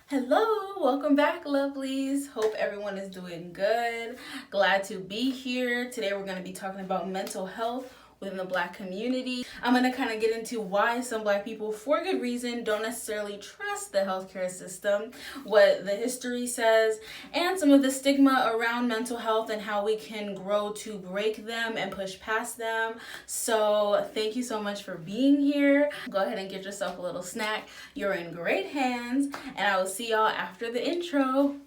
Hello, welcome back, lovelies. Hope everyone is doing good. Glad to be here. Today we're going to be talking about mental health within the Black community. I'm going to kind of get into why some Black people, for good reason, don't necessarily trust the healthcare system, what the history says, and some of the stigma around mental health and how we can grow to break them and push past them. So thank you so much for being here. Go ahead and get yourself a little snack. You're in great hands, and I will see y'all after the intro.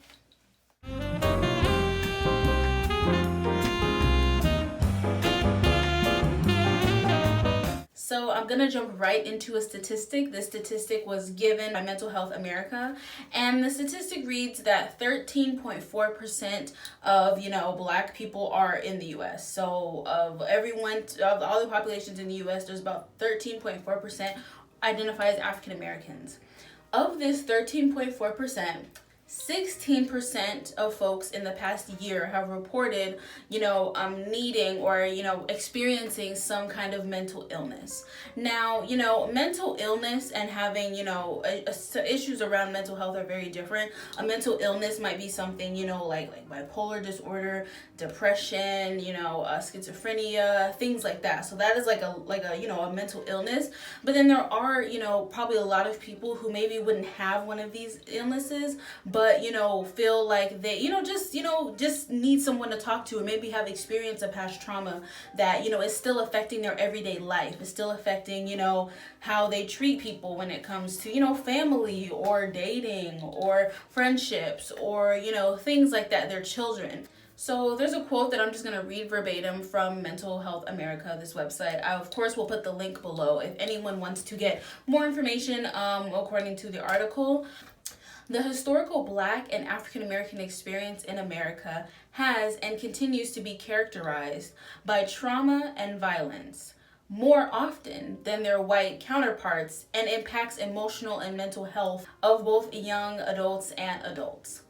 So I'm gonna jump right into a statistic. This statistic was given by Mental Health America, and the statistic reads that 13.4% of Black people are in the U.S. So of all the populations in the U.S., there's about 13.4% identify as African Americans. Of this 13.4%, 16% of folks in the past year have reported, needing or, experiencing some kind of mental illness. Now, mental illness and having, issues around mental health are very different. A mental illness might be something, like bipolar disorder, depression, schizophrenia, things like that. So that is like a mental illness. But then there are, probably a lot of people who maybe wouldn't have one of these illnesses, but feel like they just need someone to talk to, or maybe have experienced a past trauma that is still affecting their everyday life. It's still affecting how they treat people when it comes to family or dating or friendships or things like that, their children. So there's a quote that I'm just going to read verbatim from Mental Health America, this website. I, of course, will put the link below if anyone wants to get more information according to the article. The historical Black and African American experience in America has and continues to be characterized by trauma and violence more often than their white counterparts, and impacts emotional and mental health of both young adults and adults.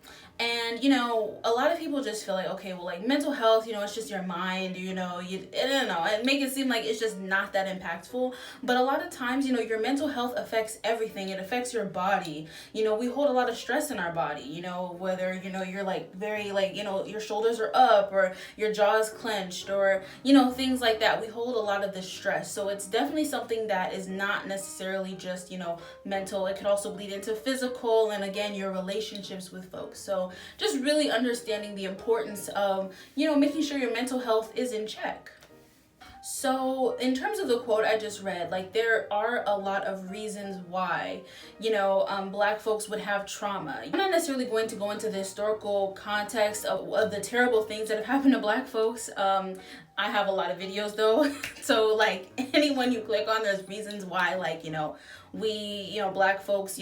And a lot of people just feel like, okay, well, like mental health, it's just your mind, I don't know, it make it seem like it's just not that impactful. But a lot of times, your mental health affects everything. It affects your body. We hold a lot of stress in our body, whether, you're like very like, your shoulders are up or your jaw is clenched or, things like that. We hold a lot of this stress. So it's definitely something that is not necessarily just, mental. It could also bleed into physical and, again, your relationships with folks. So just really understanding the importance of, making sure your mental health is in check. So in terms of the quote I just read, like there are a lot of reasons why, Black folks would have trauma. I'm not necessarily going to go into the historical context of the terrible things that have happened to Black folks. I have a lot of videos though. So like anyone you click on, there's reasons why, like, we, Black folks,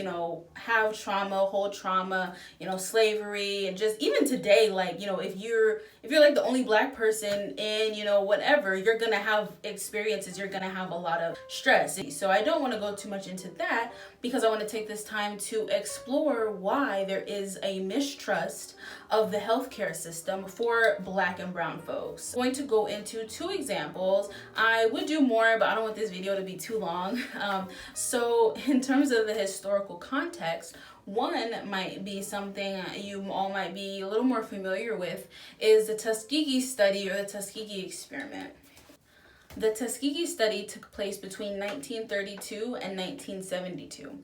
have trauma, hold trauma, slavery, and just even today, like, if you're like the only Black person in, whatever, you're gonna have experiences, you're gonna have a lot of stress. So I don't want to go too much into that because I want to take this time to explore why there is a mistrust of the healthcare system for Black and brown folks. I'm going to go into two examples. I would do more, but I don't want this video to be too long. So in terms of the historical context, one might be something you all might be a little more familiar with is the Tuskegee study or the Tuskegee experiment. The Tuskegee study took place between 1932 and 1972.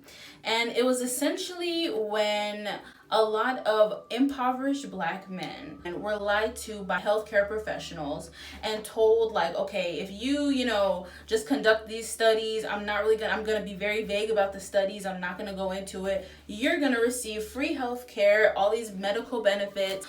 And it was essentially when a lot of impoverished Black men were lied to by healthcare professionals and told like, okay, if you, just conduct these studies, I'm gonna be very vague about the studies. I'm not gonna go into it. You're gonna receive free healthcare, all these medical benefits.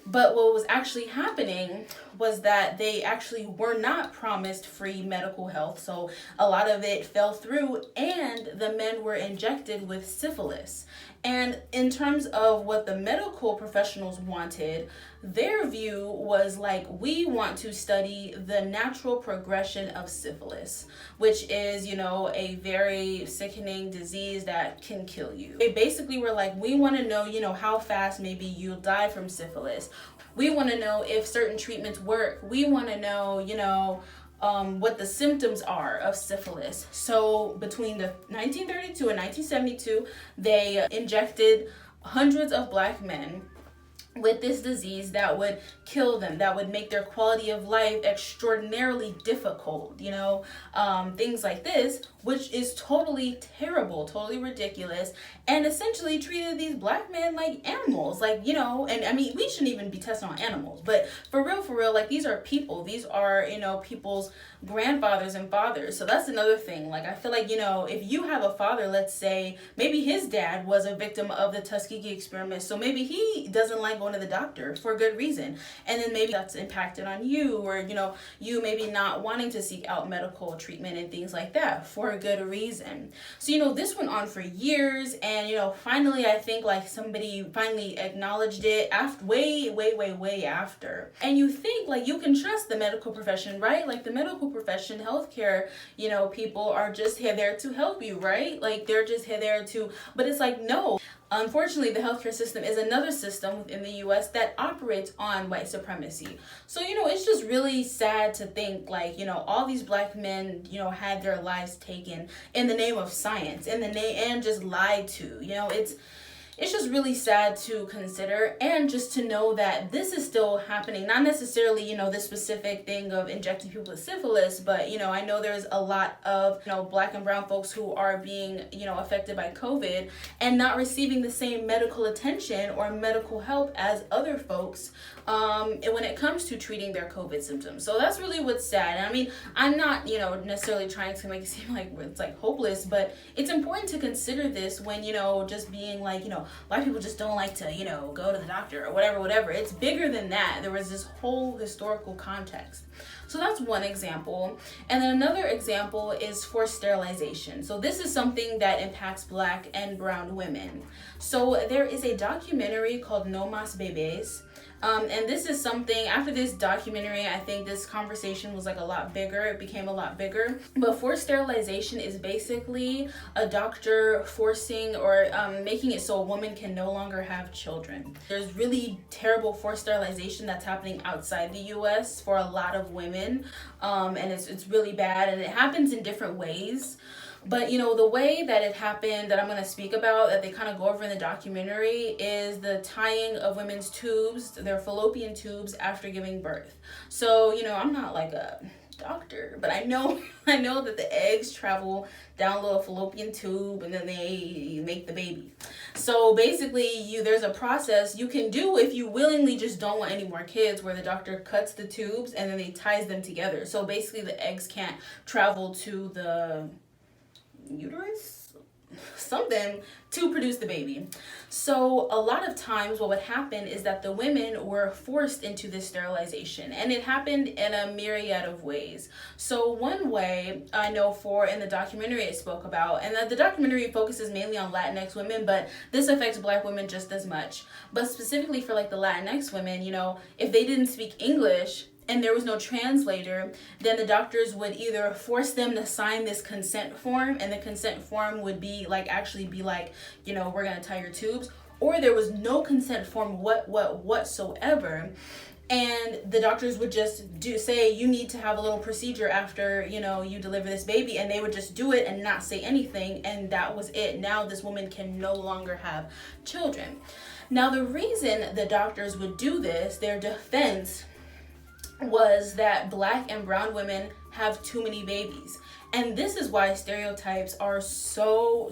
But what was actually happening was that they actually were not promised free medical health. So a lot of it fell through and the men were injected with syphilis. And in terms of what the medical professionals wanted, their view was like, we want to study the natural progression of syphilis, which is, a very sickening disease that can kill you. They basically were like, we want to know, how fast maybe you'll die from syphilis. We want to know if certain treatments work. We want to know, what the symptoms are of syphilis. So between the 1932 and 1972, they injected hundreds of black men with this disease that would kill them, that would make their quality of life extraordinarily difficult, things like this, which is totally terrible, totally ridiculous, and essentially treated these black men like animals, and I mean, we shouldn't even be testing on animals, but for real, like, these are people, these are, people's grandfathers and fathers. So that's another thing. Like, I feel like, if you have a father, let's say, maybe his dad was a victim of the Tuskegee experiment, so maybe he doesn't like going to the doctor for a good reason, and then maybe that's impacted on you, or you maybe not wanting to seek out medical treatment and things like that for a good reason. So this went on for years, and finally I think like somebody finally acknowledged it after way after. And you think like you can trust the medical profession, right? Like the medical profession, healthcare, people are just here there to help you, right? Like they're just here there to, but it's like, no. Unfortunately, the healthcare system is another system within the U.S. that operates on white supremacy. So, it's just really sad to think like, all these black men, had their lives taken in the name of science, and just lied to, it's just really sad to consider, and just to know that this is still happening. Not necessarily, this specific thing of injecting people with syphilis, but, I know there's a lot of, black and brown folks who are being, affected by COVID and not receiving the same medical attention or medical help as other folks when it comes to treating their COVID symptoms. So that's really what's sad. And I mean, I'm not, necessarily trying to make it seem like it's like hopeless, but it's important to consider this when, just being like, black people just don't like to, go to the doctor or whatever. It's bigger than that. There was this whole historical context. So that's one example. And then another example is forced sterilization. So this is something that impacts black and brown women. So there is a documentary called No Mas Bebes. And this is something, after this documentary, I think this conversation was like a lot bigger. It became a lot bigger. But forced sterilization is basically a doctor forcing or making it so a woman can no longer have children. There's really terrible forced sterilization that's happening outside the U.S. for a lot of women. And it's really bad, and it happens in different ways. But, the way that it happened, that I'm going to speak about, that they kind of go over in the documentary, is the tying of women's tubes, their fallopian tubes, after giving birth. So, I'm not like a doctor, but I know that the eggs travel down a little fallopian tube, and then they make the baby. So basically, there's a process you can do if you willingly just don't want any more kids, where the doctor cuts the tubes and then they ties them together. So basically, the eggs can't travel to the uterus, something, to produce the baby. So a lot of times what would happen is that the women were forced into this sterilization, and it happened in a myriad of ways. So one way I know in the documentary it spoke about, and the documentary focuses mainly on Latinx women, but this affects black women just as much. But specifically for like the Latinx women, if they didn't speak English and there was no translator, then the doctors would either force them to sign this consent form, and the consent form would be like, we're gonna tie your tubes, or there was no consent form whatsoever. And the doctors would just say, you need to have a little procedure after, you deliver this baby, and they would just do it and not say anything, and that was it. Now this woman can no longer have children. Now the reason the doctors would do this, their defense, was that black and brown women have too many babies. And this is why stereotypes are so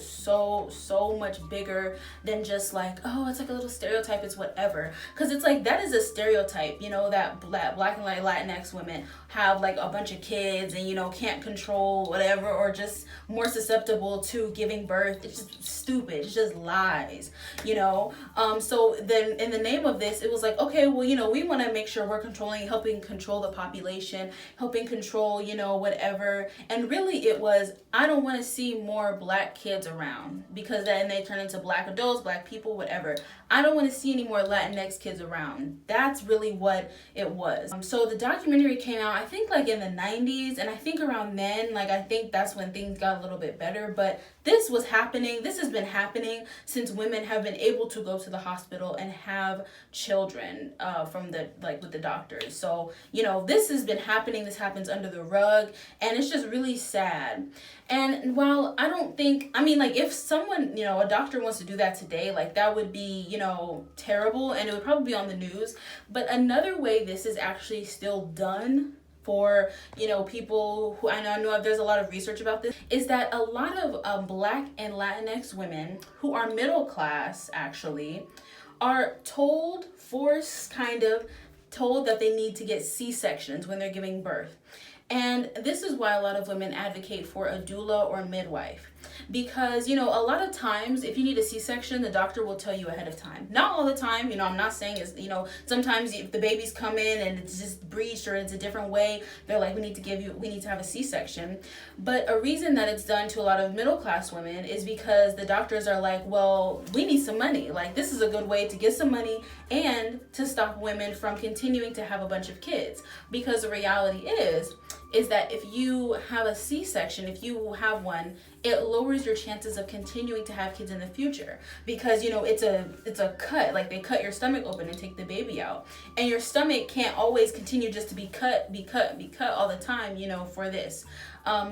much bigger than just like, oh, it's like a little stereotype, it's whatever. Because it's like, that is a stereotype, that black and Latinx women have like a bunch of kids and, can't control whatever, or just more susceptible to giving birth. It's just stupid. It's just lies, So then in the name of this, it was like, okay, well, we want to make sure we're helping control the population, helping control, whatever. And really, really it was, I don't want to see more black kids around, because then they turn into black adults, black people, whatever. I don't want to see any more Latinx kids around. That's really what it was. So the documentary came out, I think like in the 90s, and I think around then, like I think that's when things got a little bit better. But this was happening, this has been happening since women have been able to go to the hospital and have children from the, like with the doctors. So, you know, this has been happening, this happens under the rug, and it's just really sad. And while I don't think, I mean, like if someone, you know, a doctor wants to do that today, like that would be, you know, terrible, and it would probably be on the news. But another way this is actually still done for, you know, people who, I know there's a lot of research about this, is that a lot of Black and Latinx women who are middle class actually are forced told that they need to get C-sections when they're giving birth. And this is why a lot of women advocate for a doula or midwife. Because, you know, a lot of times if you need a C-section, the doctor will tell you ahead of time. Not all the time, you know, I'm not saying it's, you know, sometimes if the babies come in and it's just breached or it's a different way, they're like, we need to have a C-section. But a reason that it's done to a lot of middle class women is because the doctors are like, well, we need some money. Like, this is a good way to get some money and to stop women from continuing to have a bunch of kids. Because the reality is that if you have a C-section, if you have one, it lowers your chances of continuing to have kids in the future, because, you know, it's a cut, like they cut your stomach open and take the baby out, and your stomach can't always continue just to be cut all the time, you know, for this.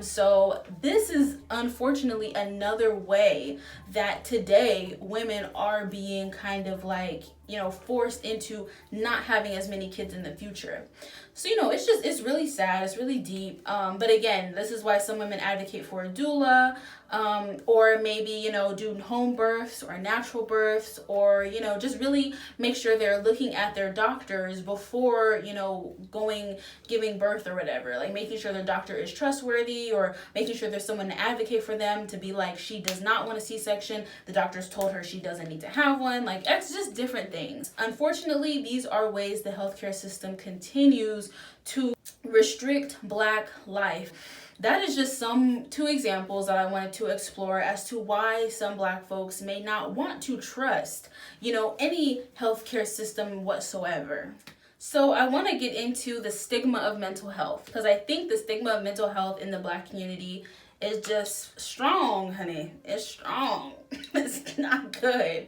So this is unfortunately another way that today women are being kind of like, you know, forced into not having as many kids in the future. So, you know, it's really sad. It's really deep. But again, this is why some women advocate for a doula, or maybe, you know, do home births or natural births, or, you know, just really make sure they're looking at their doctors before, you know, giving birth or whatever, like making sure their doctor is trustworthy, or making sure there's someone to advocate for them, to be like, she does not want a C-section, the doctor's told her she doesn't need to have one. Like, it's just different things. Unfortunately, these are ways the healthcare system continues to restrict Black life. That is just two examples that I wanted to explore as to why some Black folks may not want to trust, you know, any healthcare system whatsoever. So I want to get into the stigma of mental health, because I think the stigma of mental health in the Black community is just strong, honey. It's strong. It's not good,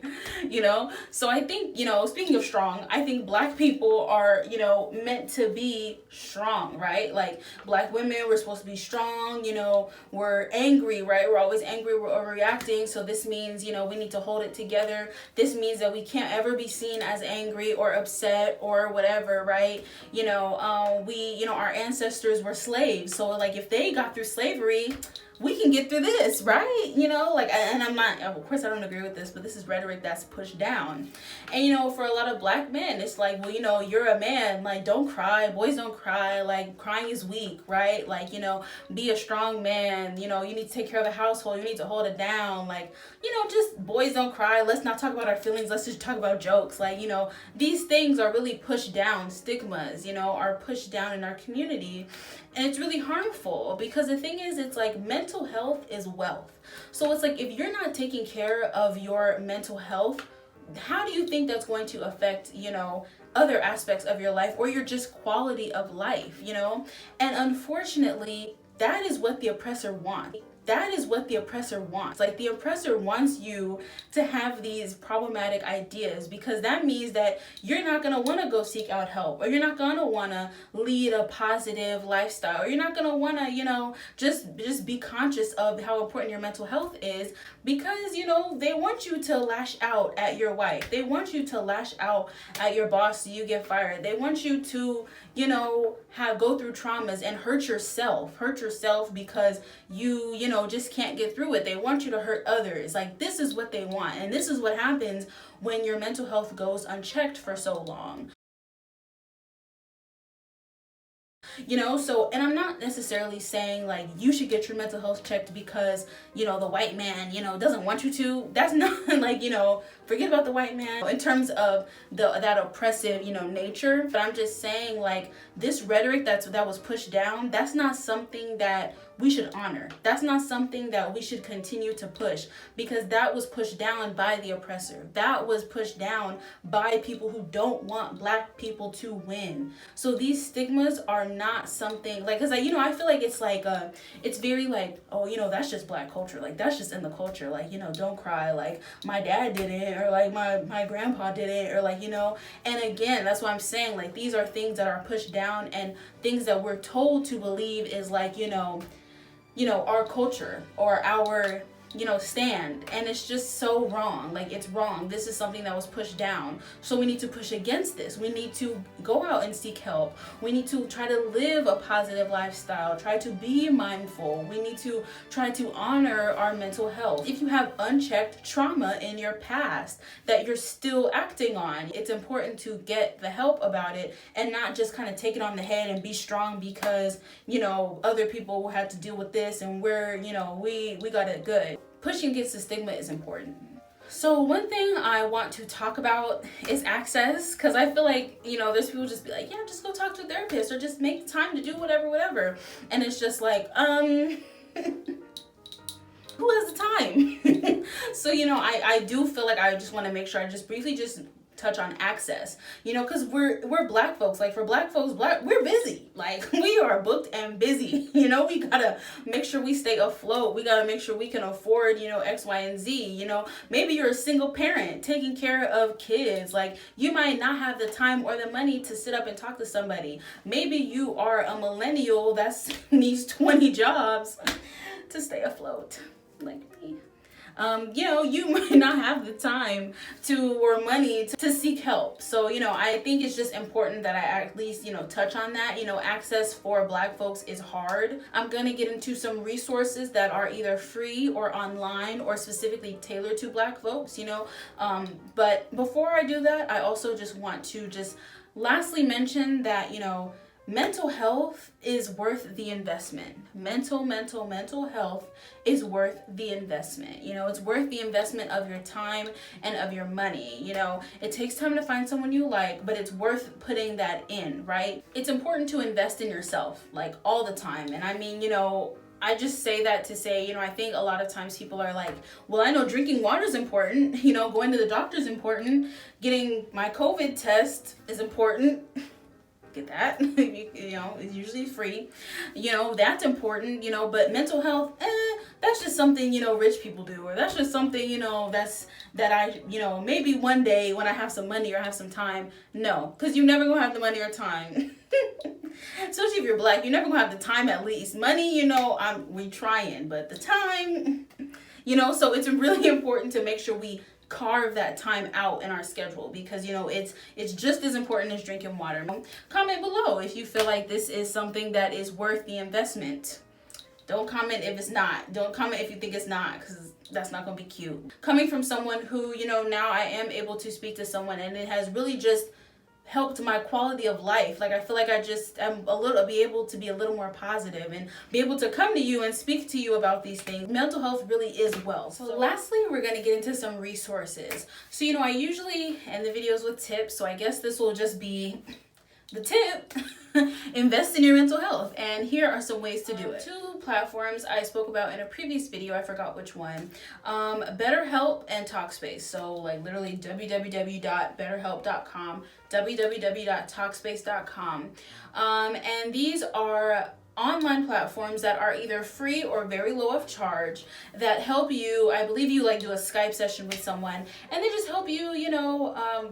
you know? So I think, you know, speaking of strong, I think Black people are, you know, meant to be strong, right? Like, Black women, we're supposed to be strong, you know, we're angry, right? We're always angry, we're overreacting. So this means, you know, we need to hold it together. This means that we can't ever be seen as angry or upset or whatever, right? You know, our ancestors were slaves. So like, if they got through slavery, we can get through this, right? You know, like, and I'm not, of course I don't agree with this, but this is rhetoric that's pushed down. And, you know, for a lot of Black men, it's like, well, you know, you're a man, like, don't cry, boys don't cry, like, crying is weak, right? Like, you know, be a strong man, you know, you need to take care of the household, you need to hold it down, like, you know, just boys don't cry, let's not talk about our feelings, let's just talk about jokes. Like, you know, these things are really pushed down, stigmas, you know, are pushed down in our community. And it's really harmful, because the thing is, it's like, mental health is wealth. So it's like, if you're not taking care of your mental health, how do you think that's going to affect, you know, other aspects of your life, or your just quality of life, you know? And unfortunately, that is what the oppressor wants. That is what the oppressor wants. Like, the oppressor wants you to have these problematic ideas, because that means that you're not going to want to go seek out help, or you're not going to want to lead a positive lifestyle, or you're not going to want to, you know, just be conscious of how important your mental health is, because, you know, they want you to lash out at your wife. They want you to lash out at your boss so you get fired. They want you to, you know, go through traumas and hurt yourself because you know, just can't get through it. They want you to hurt others. Like, this is what they want. And this is what happens when your mental health goes unchecked for so long. You know, so, and I'm not necessarily saying like you should get your mental health checked because, you know, the white man, you know, doesn't want you to. That's not like, you know, forget about the white man in terms of that oppressive, you know, nature. But I'm just saying, like, this rhetoric that was pushed down, that's not something that we should honor. That's not something that we should continue to push, because that was pushed down by the oppressor. That was pushed down by people who don't want Black people to win. So these stigmas are not something like, because I feel like it's like it's very like, oh, that's just Black culture, like that's just in the culture, like, don't cry, like my dad did it, or like my grandpa did it, or like, and again, that's what I'm saying, like these are things that are pushed down and things that we're told to believe is like, our culture or our, stand. And it's just so wrong. Like, it's wrong. This is something that was pushed down. So we need to push against this. We need to go out and seek help. We need to try to live a positive lifestyle. Try to be mindful. We need to try to honor our mental health. If you have unchecked trauma in your past that you're still acting on, it's important to get the help about it and not just kind of take it on the head and be strong because, other people had to deal with this and we're, we got it good. Pushing against the stigma is important. So one thing I want to talk about is access, because I feel like, there's people just be like, yeah, just go talk to a therapist or just make time to do whatever. And it's just like, who has the time? So, I do feel like I just want to make sure I just briefly just touch on access, because we're Black folks. Like, for Black folks, we're busy. Like, we are booked and busy. We gotta make sure we stay afloat. We gotta make sure we can afford, X, Y, and Z. Maybe you're a single parent taking care of kids. Like, you might not have the time or the money to sit up and talk to somebody. Maybe you are a millennial that needs 20 jobs to stay afloat, like me. You might not have the time or money to seek help. So, I think it's just important that I at least, touch on that. Access for Black folks is hard. I'm going to get into some resources that are either free or online or specifically tailored to Black folks, but before I do that, I also just want to lastly mention that, mental health is worth the investment. Mental health is worth the investment. It's worth the investment of your time and of your money. It takes time to find someone you like, but it's worth putting that in, right? It's important to invest in yourself, like, all the time. And I mean, I just say that to say, I think a lot of times people are like, well, I know drinking water is important, going to the doctor is important, getting my COVID test is important. Get that. It's usually free. That's important, but mental health, that's just something, rich people do, or that's just something, that I, maybe one day when I have some money or have some time. No, because you're never gonna have the money or time. Especially if you're Black, you're never gonna have the time. At least money, we trying, but the time, so it's really important to make sure we carve that time out in our schedule, because it's just as important as drinking water. Comment below if you feel like this is something that is worth the investment. Don't comment if it's not. Don't comment if you think it's not, because that's not gonna be cute. Coming from someone who, now I am able to speak to someone and it has really just helped my quality of life. Like, I feel like I just am be able to be a little more positive and be able to come to you and speak to you about these things. Mental health really is wealth. So lastly, we're going to get into some resources. So, I usually end the videos with tips, so I guess this will just be the tip. Invest in your mental health, and here are some ways to do it. Two platforms I spoke about in a previous video, I forgot which one. BetterHelp and Talkspace. So like literally www.betterhelp.com, www.talkspace.com. And these are online platforms that are either free or very low of charge that help you. I believe you do a Skype session with someone and they just help you,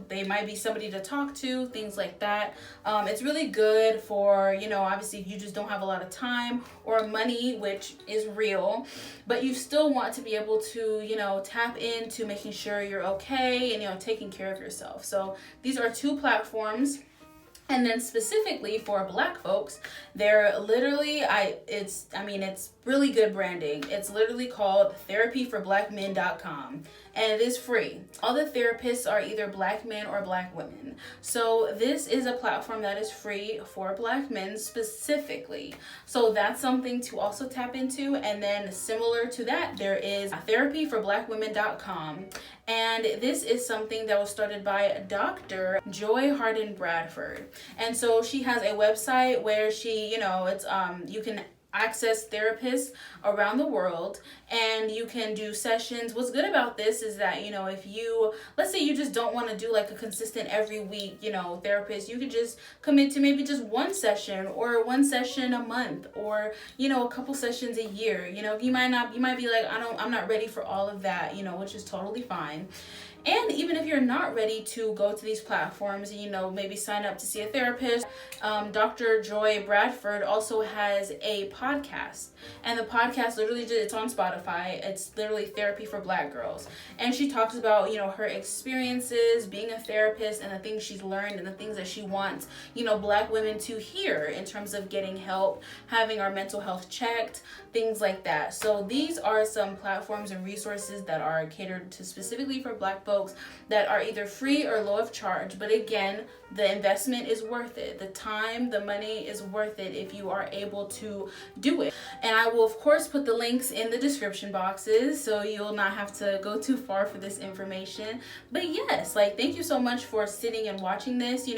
they might be somebody to talk to, things like that. It's really good for, obviously if you just don't have a lot of time or money, which is real, but you still want to be able to, tap into making sure you're okay and, taking care of yourself. So these are two platforms. And then specifically for Black folks, they're literally, it's really good branding. It's literally called therapyforblackmen.com, and it is free. All the therapists are either Black men or Black women. So this is a platform that is free for Black men specifically. So that's something to also tap into. And then similar to that, there is therapyforblackwomen.com. And this is something that was started by Dr. Joy Harden Bradford. And so she has a website where she, it's, you can access therapists around the world, and you can do sessions. What's good about this is that, if you, let's say you just don't want to do like a consistent every week, therapist, you could just commit to maybe just one session or one session a month, or, a couple sessions a year. You might be like, I'm not ready for all of that, which is totally fine. And even if you're not ready to go to these platforms, maybe sign up to see a therapist, Dr. Joy Bradford also has a podcast. And the podcast it's on Spotify. It's literally Therapy for Black Girls. And she talks about, her experiences being a therapist and the things she's learned and the things that she wants, Black women to hear in terms of getting help, having our mental health checked, things like that. So these are some platforms and resources that are catered to specifically for Black folks that are either free or low of charge. But again, the investment is worth it. The time, the money is worth it if you are able to do it. And I will, of course, put the links in the description boxes so you'll not have to go too far for this information. But yes, thank you so much for sitting and watching this.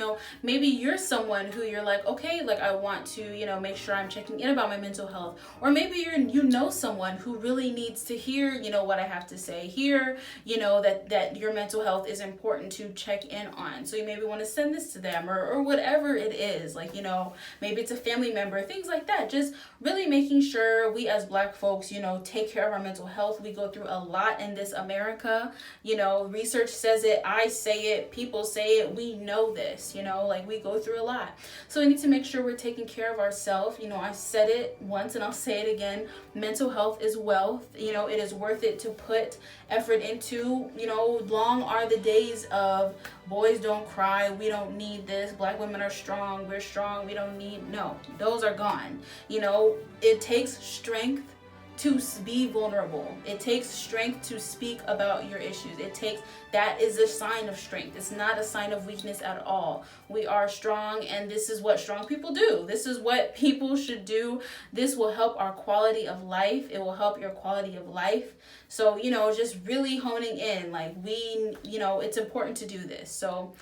Maybe you're someone who you're like, okay, I want to, make sure I'm checking in about my mental health. Or maybe you know someone who really needs to hear, what I have to say here, that your mental health is important to check in on. So you maybe want to send this to them or whatever it is, maybe it's a family member, things like that. Just really making sure we as Black folks, take care of our mental health. We go through a lot in this America. Research says it, I say it, people say it, we know this, we go through a lot. So we need to make sure we're taking care of ourselves. I said it once and I'll say it again. Mental health is wealth. It is worth it to put effort into. Long are the days of boys don't cry, we don't need this, Black women are strong, we're strong, we don't need, no, those are gone. It takes strength to be vulnerable. It takes strength to speak about your issues. That is a sign of strength. It's not a sign of weakness at all. We are strong, and this is what strong people do. This is what people should do. This will help our quality of life. It will help your quality of life. So, just really honing in, it's important to do this. So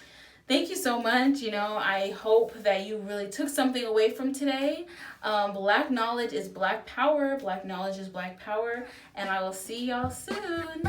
thank you so much. I hope that you really took something away from today. Black knowledge is Black power. Black knowledge is Black power. And I will see y'all soon.